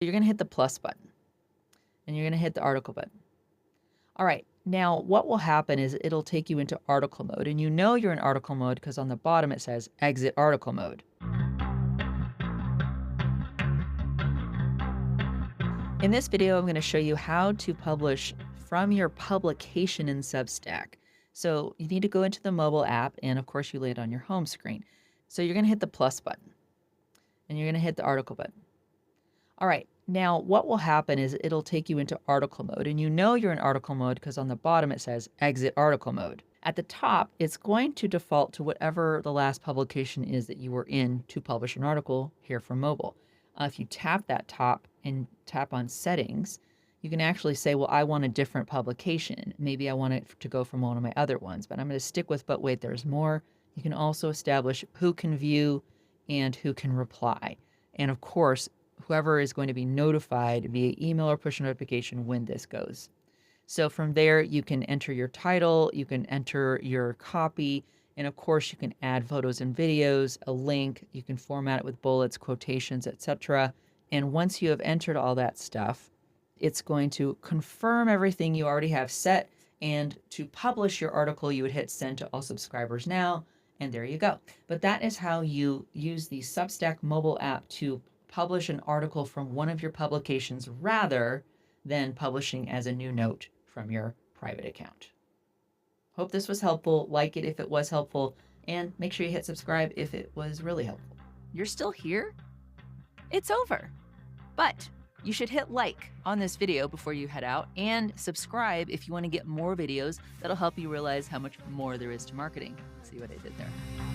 You're going to hit the plus button and you're going to hit the article button. All right. Now, what will happen is it'll take you into article mode, and you know you're in article mode because on the bottom it says exit article mode. In this video, I'm going to show you how to publish from your publication in Substack. So you need to go into the mobile app, and of course you land on your home screen. So you're going to hit the plus button and you're going to hit the article button. All right. Now, what will happen is it'll take you into article mode, and you know you're in article mode because on the bottom it says exit article mode. At the top, it's going to default to whatever the last publication is that you were in to publish an article here for mobile. If you tap that top and tap on settings, you can actually say, well, I want a different publication. Maybe I want it to go from one of my other ones, but I'm going to stick with, but wait, there's more. You can also establish who can view and who can reply. And of course, whoever is going to be notified via email or push notification when this goes. So from there, you can enter your title, you can enter your copy, and of course you can add photos and videos, a link, you can format it with bullets, quotations, etc. And once you have entered all that stuff, it's going to confirm everything you already have set, and to publish your article, you would hit send to all subscribers now, and there you go. But that is how you use the Substack mobile app to publish an article from one of your publications rather than publishing as a new note from your private account. Hope this was helpful. Like it if it was helpful, and make sure you hit subscribe if it was really helpful. You're still here? It's over. But you should hit like on this video before you head out, and subscribe if you want to get more videos that'll help you realize how much more there is to marketing. See what I did there?